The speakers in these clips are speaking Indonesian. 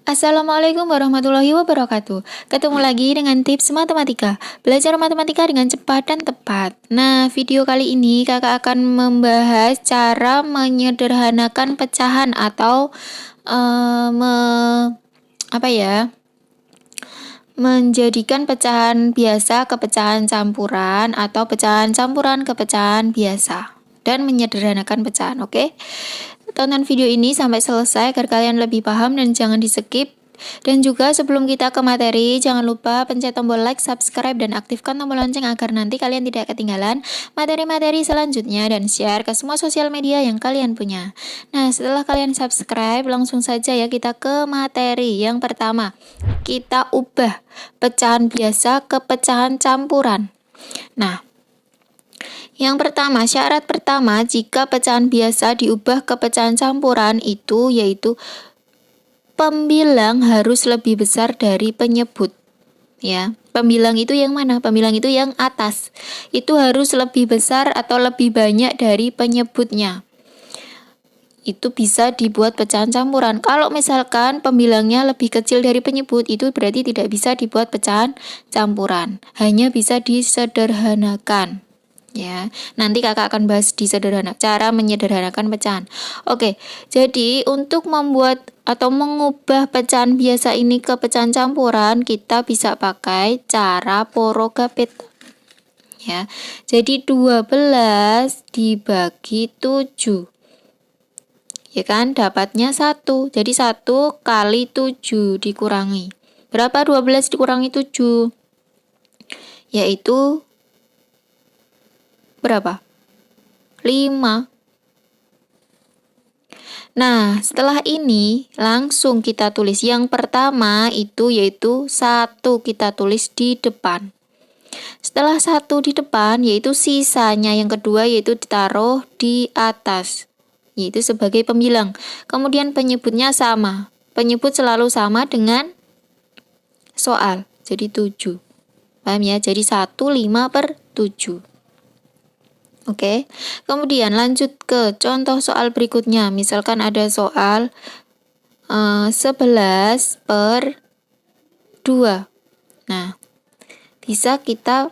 Assalamualaikum warahmatullahi wabarakatuh. Ketemu lagi dengan tips matematika. Belajar matematika dengan cepat dan tepat. Nah, video kali ini kakak akan membahas cara menyederhanakan pecahan atau eh, me, apa ya? Menjadikan pecahan biasa ke pecahan campuran atau pecahan campuran ke pecahan biasa dan menyederhanakan pecahan, oke? Tonton video ini sampai selesai agar kalian lebih paham dan jangan di-skip. Dan juga sebelum kita ke materi, jangan lupa pencet tombol like, subscribe, dan aktifkan tombol lonceng agar nanti kalian tidak ketinggalan materi-materi selanjutnya dan share ke semua sosial media yang kalian punya. Nah, setelah kalian subscribe, langsung saja ya kita ke materi. Yang pertama, kita ubah pecahan biasa ke pecahan campuran. Nah, yang pertama, syarat pertama jika pecahan biasa diubah ke pecahan campuran itu yaitu pembilang harus lebih besar dari penyebut. Ya, pembilang itu yang mana? Pembilang itu yang atas. Itu harus lebih besar atau lebih banyak dari penyebutnya. Itu bisa dibuat pecahan campuran. Kalau misalkan pembilangnya lebih kecil dari penyebut, itu berarti tidak bisa dibuat pecahan campuran. Hanya bisa disederhanakan. Ya, nanti kakak akan bahas cara menyederhanakan pecahan. Oke, jadi untuk membuat atau mengubah pecahan biasa ini ke pecahan campuran, kita bisa pakai cara Porogapit. Ya, jadi 12 dibagi 7. Ya kan, dapatnya 1. Jadi 1 kali 7 dikurangi. Berapa 12 dikurangi 7? Yaitu berapa? 5. Nah, setelah ini langsung kita tulis. Yang pertama itu yaitu 1 kita tulis di depan. Setelah 1 di depan yaitu sisanya yang kedua yaitu ditaruh di atas. Yaitu sebagai pembilang. Kemudian penyebutnya sama. Penyebut selalu sama dengan soal. Jadi 7. Paham ya? Jadi 1, 5/7. Oke, kemudian lanjut ke contoh soal berikutnya. Misalkan ada soal 11/2. Nah, bisa kita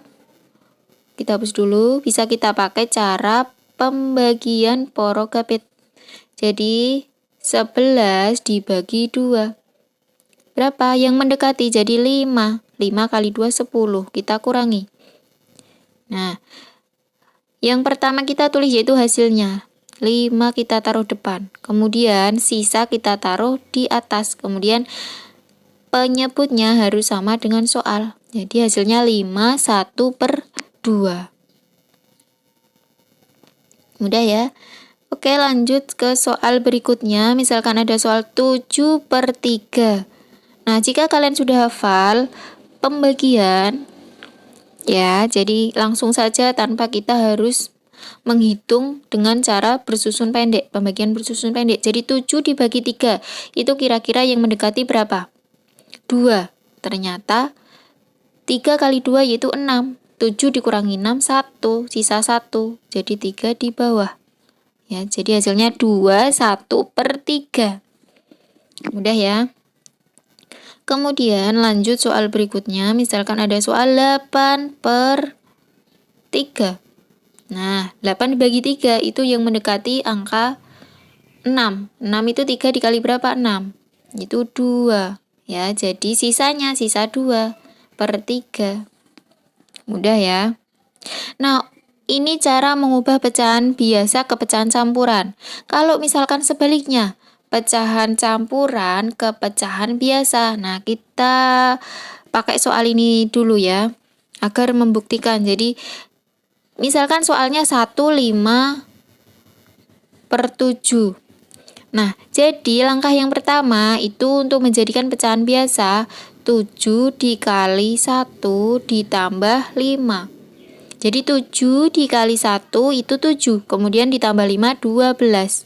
hapus dulu. Bisa kita pakai cara pembagian Porogapit. Jadi 11 dibagi 2. Berapa? Yang mendekati jadi 5. 5 kali 2 10. Kita kurangi. Nah, yang pertama kita tulis yaitu hasilnya. 5 kita taruh depan. Kemudian sisa kita taruh di atas. Kemudian penyebutnya harus sama dengan soal. Jadi hasilnya 5, 1/2. Mudah ya? Oke, lanjut ke soal berikutnya. Misalkan ada soal 7/3. Nah, jika kalian sudah hafal pembagian, ya, jadi langsung saja tanpa kita harus menghitung dengan cara bersusun pendek, pembagian bersusun pendek. Jadi 7 dibagi 3, itu kira-kira yang mendekati berapa? 2. Ternyata 3 kali 2 yaitu 6. 7 dikurangi 6, 1. Sisa 1. Jadi 3 di bawah. Ya, jadi hasilnya 2, 1/3. Mudah ya? Kemudian lanjut soal berikutnya, misalkan ada soal 8/3. Nah, 8 dibagi 3 itu yang mendekati angka 6. 6 itu 3 dikali berapa? 6. Itu 2. Ya, jadi sisanya sisa 2/3. Mudah ya? Nah, ini cara mengubah pecahan biasa ke pecahan campuran. Kalau misalkan sebaliknya, pecahan campuran ke pecahan biasa. Nah, kita pakai soal ini dulu ya, agar membuktikan. Jadi, misalkan soalnya 1, 5/7. Nah, jadi langkah yang pertama itu untuk menjadikan pecahan biasa, 7 dikali 1 ditambah 5. Jadi 7 dikali 1 itu 7, kemudian ditambah 5, 12.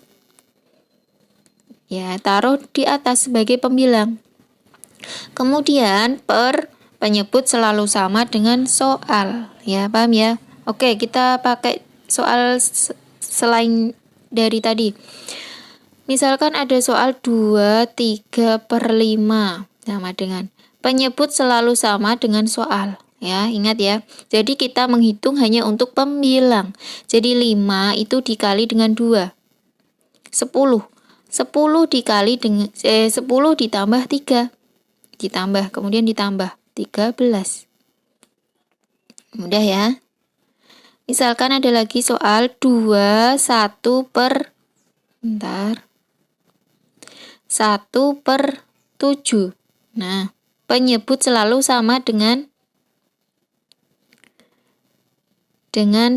Ya, taruh di atas sebagai pembilang. Kemudian penyebut selalu sama dengan soal. Ya, paham ya? Oke, kita pakai soal selain dari tadi. Misalkan ada soal 2/3/5 sama dengan penyebut selalu sama dengan soal. Ya, ingat ya. Jadi kita menghitung hanya untuk pembilang. Jadi 5 itu dikali dengan 2. 10. 10 dikali dengan 10 ditambah 3. Ditambah, kemudian ditambah 13. Mudah ya. Misalkan ada lagi soal 1/7. Nah, penyebut selalu sama dengan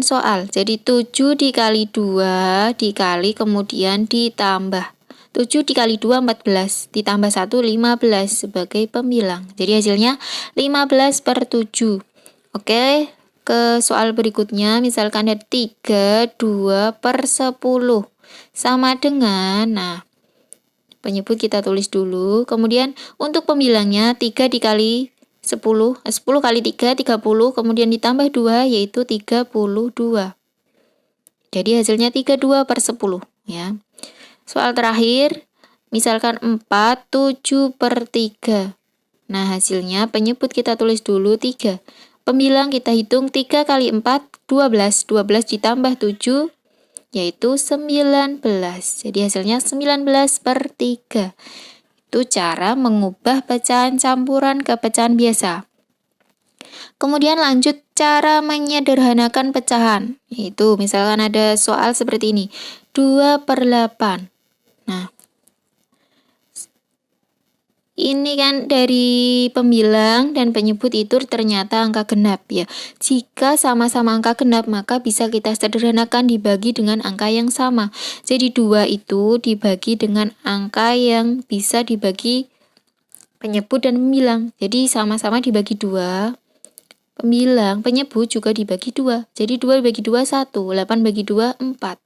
soal. Jadi 7 dikali 2 dikali kemudian ditambah. 7 dikali 2 14, ditambah 1 15 sebagai pembilang. Jadi hasilnya 15/7. Oke, ke soal berikutnya misalkan ada 32/10 sama dengan, nah penyebut kita tulis dulu, kemudian untuk pembilangnya 3 dikali 10 kali 3 30, kemudian ditambah 2 yaitu 32. Jadi hasilnya 32/10 ya. Soal terakhir misalkan 47/3. Nah hasilnya penyebut kita tulis dulu 3. Pembilang kita hitung 3 kali 4 12, 12 ditambah 7 yaitu 19. Jadi hasilnya 19/3. Itu cara mengubah pecahan campuran ke pecahan biasa. Kemudian lanjut cara menyederhanakan pecahan. Yaitu misalkan ada soal seperti ini. 2/8. Nah, ini kan dari pembilang dan penyebut itu ternyata angka genap ya. Jika sama-sama angka genap maka bisa kita sederhanakan dibagi dengan angka yang sama. Jadi 2 itu dibagi dengan angka yang bisa dibagi penyebut dan pembilang. Jadi sama-sama dibagi 2. Pembilang, penyebut juga dibagi 2. Jadi 2 dibagi 2 1, 8 bagi 2 4.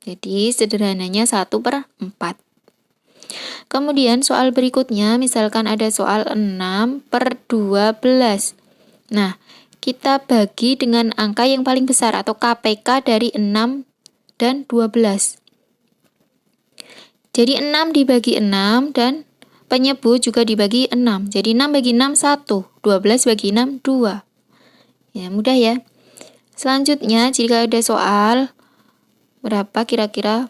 Jadi sederhananya 1/4. Kemudian soal berikutnya misalkan ada soal 6/12. Nah, kita bagi dengan angka yang paling besar atau KPK dari 6 dan 12. Jadi 6 dibagi 6 dan penyebut juga dibagi 6. Jadi 6 bagi 6 1, 12 bagi 6 2. Ya, mudah ya. Selanjutnya jika ada soal berapa kira-kira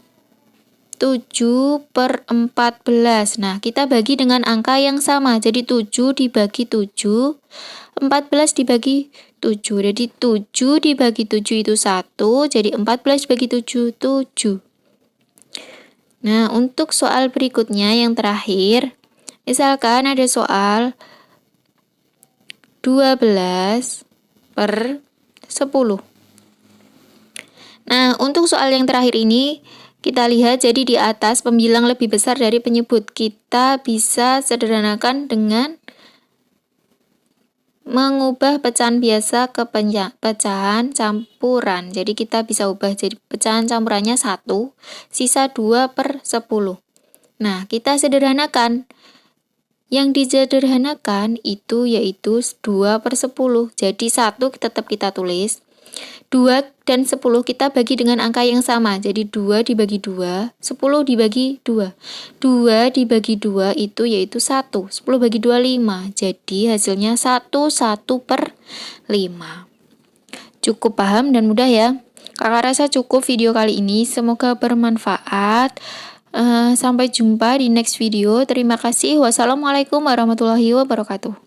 7/14. Nah, kita bagi dengan angka yang sama. Jadi 7 dibagi 7, 14 dibagi 7. Jadi 7 dibagi 7 itu 1, jadi 14 bagi 7, 7. Nah, untuk soal berikutnya yang terakhir, misalkan ada soal 12/10. Nah, untuk soal yang terakhir ini, kita lihat jadi di atas pembilang lebih besar dari penyebut. Kita bisa sederhanakan dengan mengubah pecahan biasa ke pecahan campuran. Jadi kita bisa ubah jadi pecahan campurannya 1, sisa 2/10. Nah, kita sederhanakan. Yang disederhanakan itu yaitu 2/10. Jadi 1 tetap kita tulis. 2 dan 10 kita bagi dengan angka yang sama. Jadi 2 dibagi 2, 10 dibagi 2. 2 dibagi 2 itu yaitu 1. 10 bagi 2, 5. Jadi hasilnya 1/5. Cukup paham dan mudah ya. Kakak rasa cukup video kali ini. Semoga bermanfaat. Sampai jumpa di next video. Terima kasih. Wassalamualaikum warahmatullahi wabarakatuh.